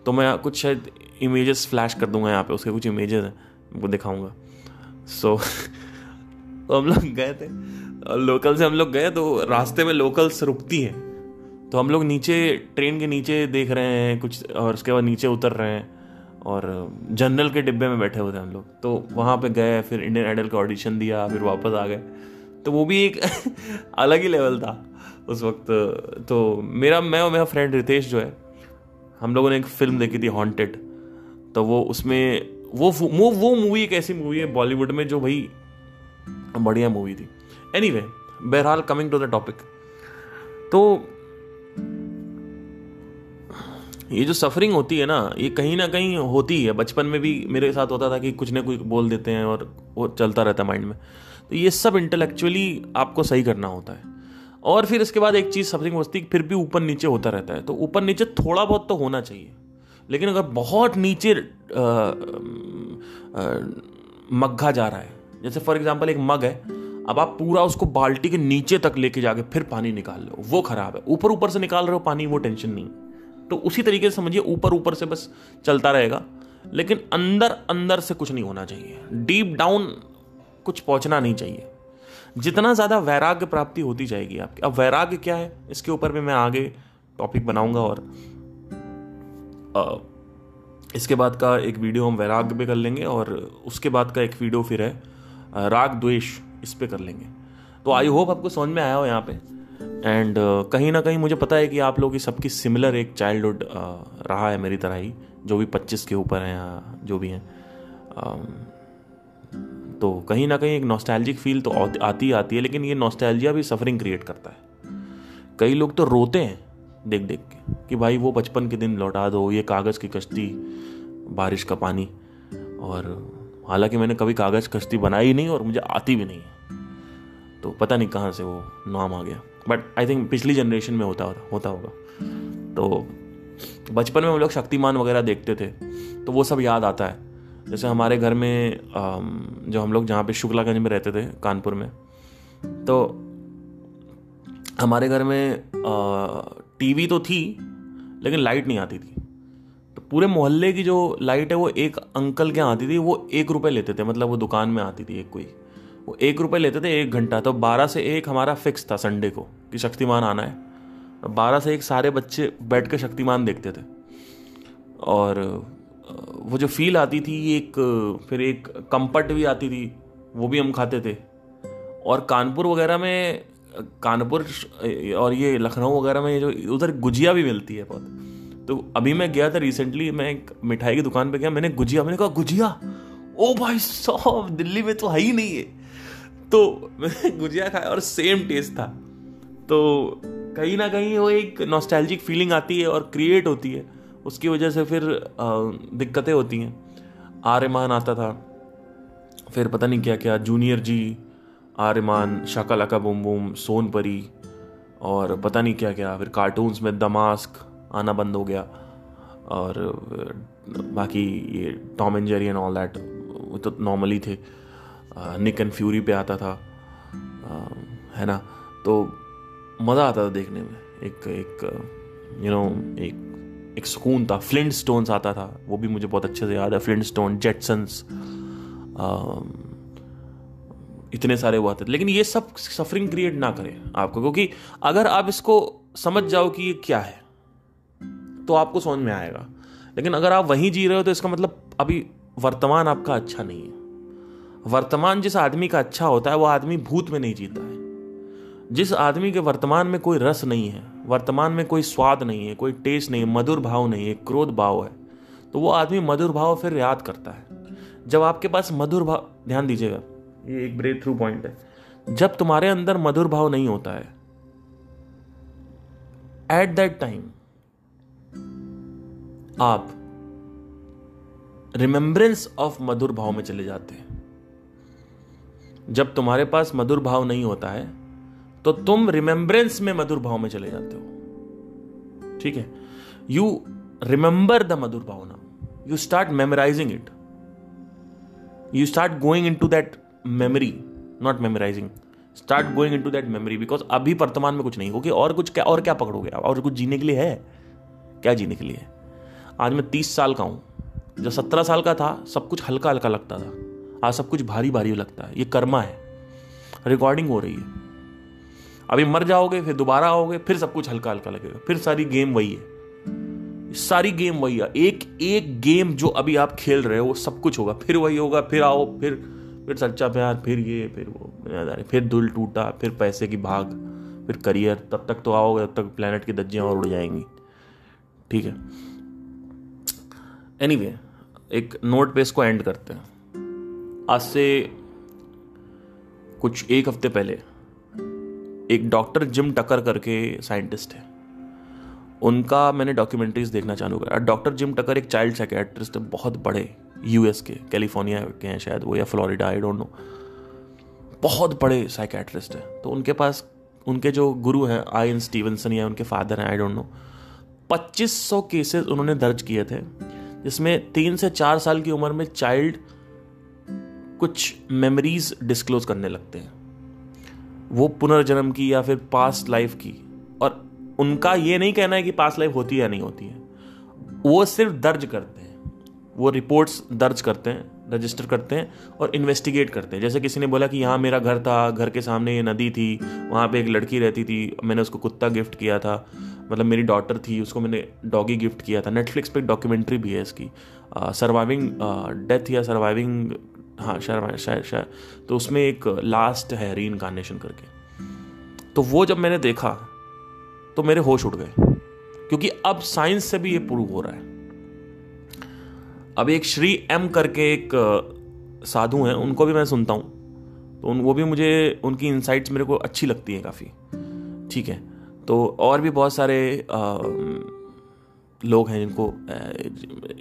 तो मैं कुछ शायद इमेजेस फ्लैश कर दूंगा यहाँ पे, उसके कुछ इमेजेस हैं, वो दिखाऊंगा। सो तो हम लोग गए थे, लोकल से हम लोग गए, तो रास्ते में लोकल्स रुकती हैं, तो हम लोग नीचे ट्रेन के नीचे देख रहे हैं कुछ, और उसके बाद नीचे उतर रहे हैं, और जनरल के डिब्बे में बैठे हुए थे हम लोग। तो वहाँ पे गए, फिर इंडियन आइडल का ऑडिशन दिया, फिर वापस आ गए। तो वो भी एक अलग ही लेवल था उस वक्त। तो मैं और मेरा फ्रेंड रितेश जो है, हम लोगों ने एक फिल्म देखी थी हॉन्टेड। तो वो उसमें वो मूवी एक ऐसी मूवी है बॉलीवुड में जो भाई बढ़िया मूवी थी। एनीवे, बहरहाल कमिंग टू द टॉपिक, तो ये जो सफरिंग होती है ना, ये कहीं ना कहीं होती है। बचपन में भी मेरे साथ होता था कि कुछ ना कुछ बोल देते हैं और वो चलता रहता है माइंड में। तो ये सब इंटेलेक्चुअली आपको सही करना होता है। और फिर इसके बाद एक चीज़ सफरिंग होती है, फिर भी ऊपर नीचे होता रहता है। तो ऊपर नीचे थोड़ा बहुत तो होना चाहिए, लेकिन अगर बहुत नीचे मग्घा जा रहा है, जैसे फॉर एग्जाम्पल एक मग है, अब आप पूरा उसको बाल्टी के नीचे तक लेके जाके फिर पानी निकाल लो, वो खराब है। ऊपर ऊपर से निकाल रहे हो पानी, वो टेंशन नहीं। तो उसी तरीके से समझिए, ऊपर ऊपर से बस चलता रहेगा, लेकिन अंदर अंदर से कुछ नहीं होना चाहिए, डीप डाउन कुछ पहुंचना नहीं चाहिए। जितना ज़्यादा वैराग्य प्राप्ति होती जाएगी आपकी। अब वैराग्य क्या है, इसके ऊपर भी मैं आगे टॉपिक बनाऊंगा, और इसके बाद का एक वीडियो हम वैराग्य पे कर लेंगे, और उसके बाद का एक वीडियो फिर है राग द्वेष, इस पे कर लेंगे। तो आई होप आपको समझ में आया हो यहाँ पे। एंड कहीं ना कहीं मुझे पता है कि आप लोगों की सबकी सिमिलर एक चाइल्डहुड रहा है मेरी तरह ही, जो भी 25 के ऊपर हैं या जो भी हैं। तो कहीं ना कहीं एक नॉस्टैल्जिक फील तो आती है, लेकिन ये नॉस्टैल्जिया भी सफरिंग क्रिएट करता है। कई लोग तो रोते हैं देख देख के कि भाई वो बचपन के दिन लौटा दो, ये कागज़ की कश्ती, बारिश का पानी। और हालांकि मैंने कभी कागज़ कश्ती बनाई नहीं और मुझे आती भी नहीं है, तो पता नहीं कहाँ से वो नाम आ गया, बट आई थिंक पिछली जनरेशन में होता होगा। तो बचपन में हम लोग शक्तिमान वगैरह देखते थे, तो वो सब याद आता है। जैसे हमारे घर में जो हम लोग जहाँ पे शुक्लागंज में रहते थे कानपुर में, तो हमारे घर में टीवी तो थी लेकिन लाइट नहीं आती थी। तो पूरे मोहल्ले की जो लाइट है वो एक अंकल के यहाँ आती थी, वो 1 रुपये लेते थे, मतलब वो दुकान में आती थी एक कोई, वो 1 रुपये लेते थे 1 घंटा। तो 12 से 1 हमारा फिक्स था संडे को कि शक्तिमान आना है। 12 से 1 सारे बच्चे बैठ कर शक्तिमान देखते थे, और वो जो फील आती थी, फिर एक कंपट भी आती थी, वो भी हम खाते थे। और कानपुर वगैरह में, कानपुर और ये लखनऊ वगैरह में, जो उधर गुजिया भी मिलती है बहुत। तो अभी मैं गया था रिसेंटली, मैं एक मिठाई की दुकान पे गया, मैंने कहा गुजिया, ओ भाई साहब दिल्ली में तो है ही नहीं है। तो मैंने गुजिया खाया और सेम टेस्ट था। तो कहीं ना कहीं वो एक नॉस्टैल्जिक फीलिंग आती है और क्रिएट होती है, उसकी वजह से फिर दिक्कतें होती हैं। आर्यमान आता था, फिर पता नहीं क्या क्या, जूनियर जी, आर्यमान, शाका लाका बूम बूम, सोनपरी, और पता नहीं क्या क्या। फिर कार्टून्स में द मास्क आना बंद हो गया, और बाकी ये Tom and Jerry and all that वो तो नॉर्मली थे। निक एंड फ्यूरी पे आता था, है ना। तो मज़ा आता था देखने में, एक सुकून था। फ्लिंट स्टोन्स आता था, वो भी मुझे बहुत अच्छे से याद है। फ्लिंट स्टोन, जेटसन्स, इतने सारे वो आते थे। लेकिन ये सब सफरिंग क्रिएट ना करें आपको, क्योंकि अगर आप इसको समझ जाओ कि ये क्या है तो आपको समझ में आएगा। लेकिन अगर आप वहीं जी रहे हो तो इसका मतलब अभी वर्तमान आपका अच्छा नहीं है। वर्तमान जिस आदमी का अच्छा होता है वो आदमी भूत में नहीं जीता है। जिस आदमी के वर्तमान में कोई रस नहीं है, वर्तमान में कोई स्वाद नहीं है, कोई टेस्ट नहीं है, मधुर भाव नहीं है, क्रोध भाव है, तो वो आदमी मधुर भाव फिर याद करता है। जब आपके पास मधुर भाव, ध्यान दीजिएगा, ये एक ब्रेक थ्रू पॉइंट है, जब तुम्हारे अंदर मधुर भाव नहीं होता है, एट दैट टाइम आप रिमेंबरेंस ऑफ मधुर भाव में चले जाते हैं। जब तुम्हारे पास मधुर भाव नहीं होता है तो तुम रिमेंबरेंस में मधुर भाव में चले जाते हो। ठीक है, you remember the madhur bhav now, you start memorising it, you start going in to that memory, not memorising, start going in to that memory, because अभी वर्तमान में कुछ नहीं, क्योंकि और कुछ क्या, और क्या पकड़ोगे आप, और कुछ जीने के लिए है क्या? जीने के लिए आज मैं 30 साल का हूं, जब 17 साल का था सब कुछ हल्का हल्का लगता था, आज सब कुछ भारी भारी लगता है। ये कर्मा है, रिकॉर्डिंग हो रही है। अभी मर जाओगे, फिर दोबारा आओगे, फिर सब कुछ हल्का हल्का लगेगा, फिर सारी गेम वही है, सारी गेम वही है। एक एक गेम जो अभी आप खेल रहे हो वो सब कुछ होगा, फिर वही होगा, फिर आओ, फिर सच्चा प्यार, फिर ये, फिर वो, फिर दिल टूटा, फिर पैसे की भाग, फिर करियर। तब तक तो आओगे, तब तक प्लेनेट की धज्जियां और उड़ जाएंगी। ठीक है, एनीवे, एक नोट पे इसको एंड करते हैं। आज से कुछ एक हफ्ते पहले एक डॉक्टर जिम टकर करके साइंटिस्ट है, उनका मैंने डॉक्यूमेंट्रीज देखना चालू करा। डॉक्टर जिम टकर एक चाइल्ड साइकियाट्रिस्ट है, बहुत बड़े, यूएस के, कैलिफोर्निया के हैं शायद वो, या फ्लोरिडा, आई डोंट नो, बहुत बड़े साइकियाट्रिस्ट है। तो उनके पास उनके जो गुरु हैं आयन स्टीवनसन, या उनके फादर हैं, आई डोंट नो, 2500 केसेस उन्होंने दर्ज किए थे, जिसमें 3 से 4 साल की उम्र में चाइल्ड कुछ मेमोरीज डिस्क्लोज करने लगते हैं, वो पुनर्जन्म की या फिर पास्ट लाइफ की। और उनका ये नहीं कहना है कि पास्ट लाइफ होती है या नहीं होती है, वो सिर्फ दर्ज करते हैं, वो रिपोर्ट्स दर्ज करते हैं, रजिस्टर करते हैं और इन्वेस्टिगेट करते हैं। जैसे किसी ने बोला कि यहाँ मेरा घर था, घर के सामने ये नदी थी, वहाँ पे एक लड़की रहती थी, मैंने उसको कुत्ता गिफ्ट किया था, मतलब मेरी डॉटर थी, उसको मैंने डॉगी गिफ्ट किया था। नेटफ्लिक्स पे एक डॉक्यूमेंट्री भी है इसकी, सर्वाइविंग डेथ या सर्वाइविंग, हाँ शायद, तो उसमें एक लास्ट है रीइंकार्नेशन करके। तो वो जब मैंने देखा तो मेरे होश उड़ गए, क्योंकि अब साइंस से भी ये प्रूव हो रहा है। अब एक श्री एम करके एक साधु हैं, उनको भी मैं सुनता हूँ, तो वो भी मुझे, उनकी इंसाइट्स मेरे को अच्छी लगती हैं काफ़ी। ठीक है, तो और भी बहुत सारे लोग हैं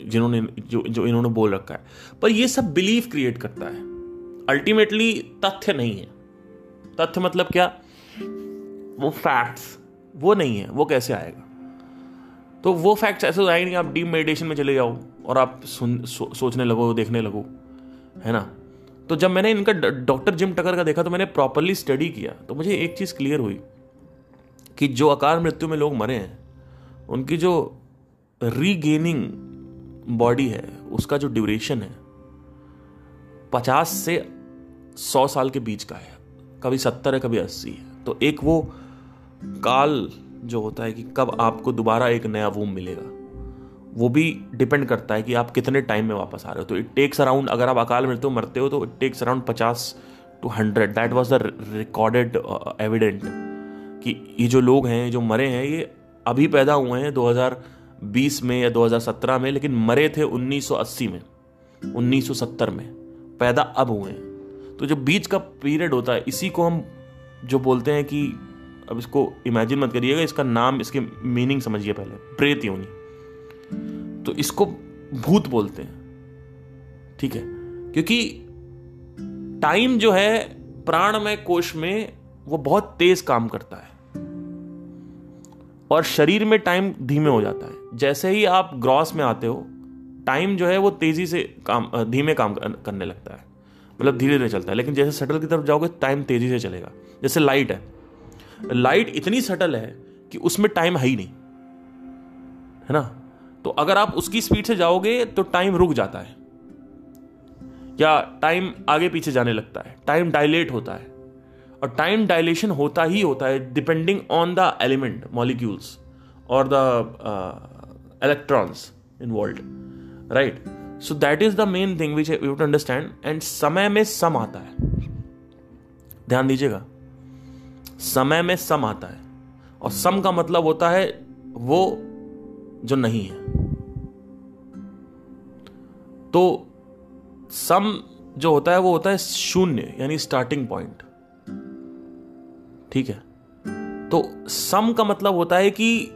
जिन्होंने जो इन्होंने बोल रखा है, पर ये सब बिलीफ क्रिएट करता है, अल्टीमेटली तथ्य नहीं है। तथ्य मतलब क्या? वो फैक्ट्स, वो नहीं है, वो कैसे आएगा? तो वो फैक्ट्स ऐसे आएंगे नहीं, आप डीप मेडिटेशन में चले जाओ और आप सोचने लगो, देखने लगो, है ना। तो जब मैंने इनका डॉक्टर जिम टकर का देखा तो मैंने प्रॉपरली स्टडी किया, तो मुझे एक चीज़ क्लियर हुई कि जो अकाल मृत्यु में लोग मरे हैं, उनकी जो रीगेनिंग बॉडी है, उसका जो ड्यूरेशन है 50 से 100 साल के बीच का है, कभी 70 है, कभी 80 है। तो एक वो काल जो होता है कि कब आपको दोबारा एक नया वूम मिलेगा, वो भी डिपेंड करता है कि आप कितने टाइम में वापस आ रहे हो। तो इट टेक्स अराउंड, अगर आप अकाल मृत्यु मरते हो तो it takes around 50 to 100, that was the recorded evident, कि ये जो लोग हैं जो मरे हैं ये अभी पैदा हुए हैं 2020 में या 2017 में, लेकिन मरे थे 1980 में, 1970 में, पैदा अब हुए हैं। तो जो बीच का पीरियड होता है, इसी को हम जो बोलते हैं कि, अब इसको इमेजिन मत करिएगा, इसका नाम, इसके मीनिंग समझिए पहले, प्रेत योनि। तो इसको भूत बोलते हैं। ठीक है, क्योंकि टाइम जो है प्राणमय कोश में वो बहुत तेज काम करता है और शरीर में टाइम धीमे हो जाता है। जैसे ही आप ग्रॉस में आते हो, टाइम जो है वो तेजी से धीमे काम करने लगता है, मतलब धीरे धीरे चलता है। लेकिन जैसे सटल की तरफ जाओगे टाइम तेजी से चलेगा। जैसे लाइट है, लाइट इतनी सटल है कि उसमें टाइम है ही नहीं, है ना। तो अगर आप उसकी स्पीड से जाओगे तो टाइम रुक जाता है, या टाइम आगे पीछे जाने लगता है, टाइम डायलेट होता है। और टाइम डायलेशन होता ही होता है depending on the element, molecules और the electrons involved, right. So that is the main thing which you have to understand. And समय में सम आता है, ध्यान दीजिएगा, समय में सम आता है, और सम का मतलब होता है वो जो नहीं है। तो सम जो होता है वो होता है शून्य, यानी स्टार्टिंग पॉइंट। ठीक है, तो सम का मतलब होता है कि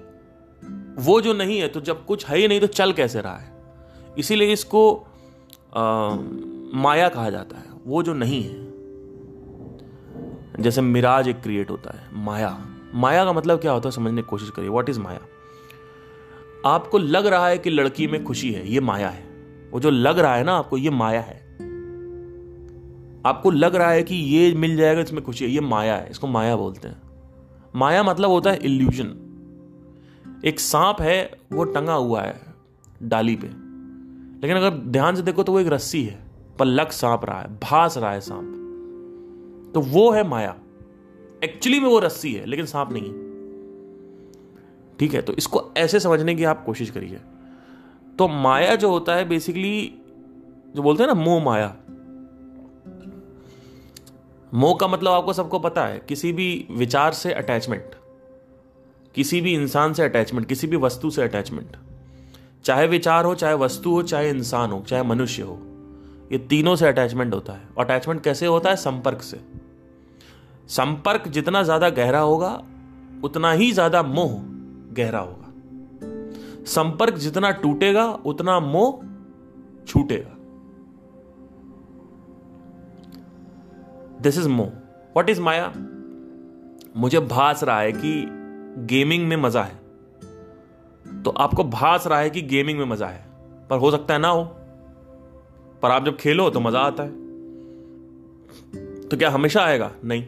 वो जो नहीं है, तो जब कुछ है ही नहीं तो चल कैसे रहा है। इसीलिए इसको माया कहा जाता है, वो जो नहीं है। जैसे मिराज एक क्रिएट होता है, माया। माया का मतलब क्या होता है समझने की कोशिश करिए। व्हाट इज माया? आपको लग रहा है कि लड़की में खुशी है, ये माया है। वो जो लग रहा है ना आपको, ये माया है। आपको लग रहा है कि ये मिल जाएगा, इसमें खुशी है, ये माया है। इसको माया बोलते हैं। माया मतलब होता है इल्यूजन। एक सांप है, वो टंगा हुआ है डाली पे, लेकिन अगर ध्यान से देखो तो वो एक रस्सी है, पर लग सांप रहा है, भास रहा है सांप, तो वो है माया। एक्चुअली में वो रस्सी है लेकिन सांप नहीं है। ठीक है, तो इसको ऐसे समझने की आप कोशिश करिए। तो माया जो होता है बेसिकली, जो बोलते हैं ना मोह माया, मोह का मतलब आपको सबको पता है, किसी भी विचार से अटैचमेंट, किसी भी इंसान से अटैचमेंट, किसी भी वस्तु से अटैचमेंट, चाहे विचार हो, चाहे वस्तु हो, चाहे इंसान हो, चाहे मनुष्य हो, ये तीनों से अटैचमेंट होता है। अटैचमेंट कैसे होता है? संपर्क से। संपर्क जितना ज्यादा गहरा होगा उतना ही ज्यादा मोह गहरा होगा। संपर्क जितना टूटेगा उतना मोह छूटेगा। दिस इज मोह। व्हाट इज माया? मुझे भास रहा है कि गेमिंग में मजा है, तो आपको भास रहा है कि गेमिंग में मजा है, पर हो सकता है ना हो। पर आप जब खेलो तो मजा आता है। तो क्या हमेशा आएगा? नहीं।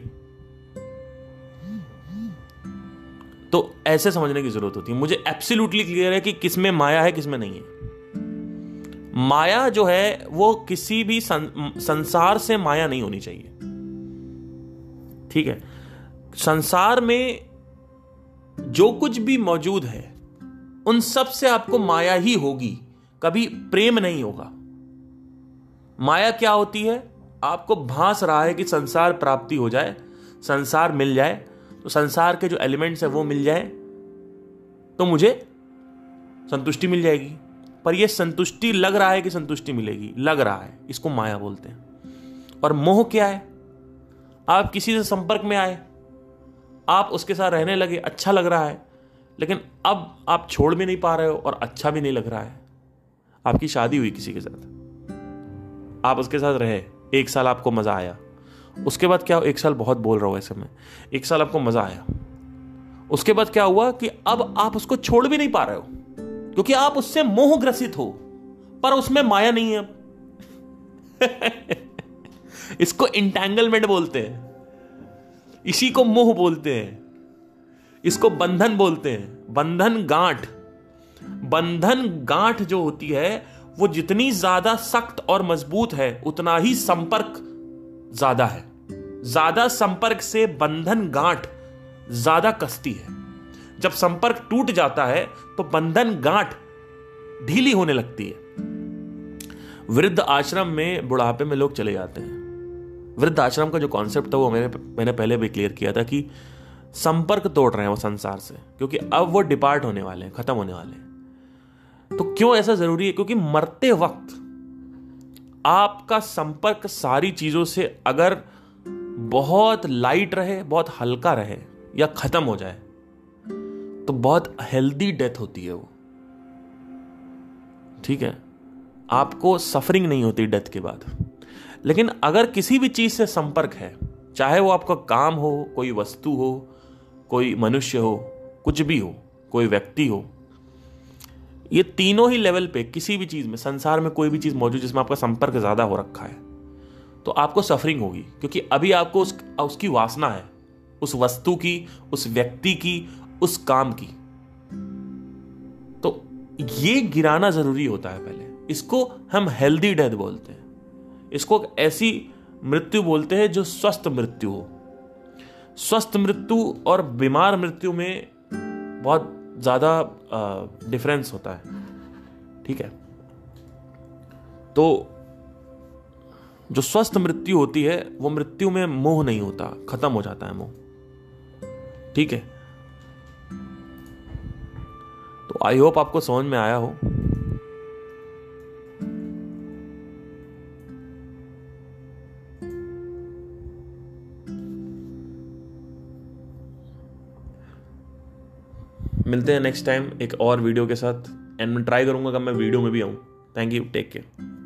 तो ऐसे समझने की जरूरत होती है। मुझे एब्सोल्युटली क्लियर है कि किसमें माया है, किसमें नहीं है। माया जो है वो किसी भी संसार से माया नहीं होनी चाहिए। ठीक है, संसार में जो कुछ भी मौजूद है उन सब से आपको माया ही होगी, कभी प्रेम नहीं होगा। माया क्या होती है? आपको भास रहा है कि संसार प्राप्ति हो जाए, संसार मिल जाए, तो संसार के जो एलिमेंट्स है वो मिल जाए तो मुझे संतुष्टि मिल जाएगी। पर यह संतुष्टि लग रहा है कि संतुष्टि मिलेगी, लग रहा है, इसको माया बोलते हैं। और मोह क्या है? आप किसी से संपर्क में आए, आप उसके साथ रहने लगे, अच्छा लग रहा है, लेकिन अब आप छोड़ भी नहीं पा रहे हो और अच्छा भी नहीं लग रहा है। आपकी शादी हुई किसी के साथ, आप उसके साथ रहे, 1 साल आपको मजा आया, उसके बाद क्या? 1 साल बहुत बोल रहा हूं ऐसे में, 1 साल आपको मजा आया, उसके बाद क्या हुआ कि अब आप उसको छोड़ भी नहीं पा रहे हो क्योंकि आप उससे मोहग्रसित हो, पर उसमें माया नहीं है अब इसको इंटैंगलमेंट बोलते हैं, इसी को मोह बोलते हैं, इसको बंधन बोलते हैं। बंधन गांठ, बंधन गांठ जो होती है वो जितनी ज्यादा सख्त और मजबूत है उतना ही संपर्क ज्यादा है। ज्यादा संपर्क से बंधन गांठ ज्यादा कसती है। जब संपर्क टूट जाता है तो बंधन गांठ ढीली होने लगती है। वृद्ध आश्रम में बुढ़ापे में लोग चले जाते हैं। वृद्ध आश्रम का जो कॉन्सेप्ट था वो मैंने पहले भी क्लियर किया था कि संपर्क तोड़ रहे हैं वो संसार से, क्योंकि अब वो डिपार्ट होने वाले हैं, खत्म होने वाले हैं। तो क्यों ऐसा जरूरी है? क्योंकि मरते वक्त आपका संपर्क सारी चीजों से अगर बहुत लाइट रहे, बहुत हल्का रहे या खत्म हो जाए तो बहुत हेल्दी डेथ होती है वो। ठीक है, आपको सफरिंग नहीं होती डेथ के बाद। लेकिन अगर किसी भी चीज से संपर्क है, चाहे वो आपका काम हो, कोई वस्तु हो, कोई मनुष्य हो, कुछ भी हो, कोई व्यक्ति हो, ये तीनों ही लेवल पे किसी भी चीज में, संसार में कोई भी चीज मौजूद जिसमें आपका संपर्क ज्यादा हो रखा है, तो आपको सफरिंग होगी, क्योंकि अभी आपको उसकी वासना है, उस वस्तु की, उस व्यक्ति की, उस काम की। तो ये गिराना जरूरी होता है पहले। इसको हम हेल्दी डेथ बोलते हैं। इसको ऐसी मृत्यु बोलते हैं जो स्वस्थ मृत्यु हो। स्वस्थ मृत्यु और बीमार मृत्यु में बहुत ज्यादा डिफरेंस होता है। ठीक है, तो जो स्वस्थ मृत्यु होती है वो मृत्यु में मोह नहीं होता, खत्म हो जाता है मोह। ठीक है, तो आई होप आपको समझ में आया हो। मिलते हैं नेक्स्ट टाइम एक और वीडियो के साथ, एंड मैं ट्राई करूँगा कि मैं वीडियो में भी आऊँ। Thank you, take care.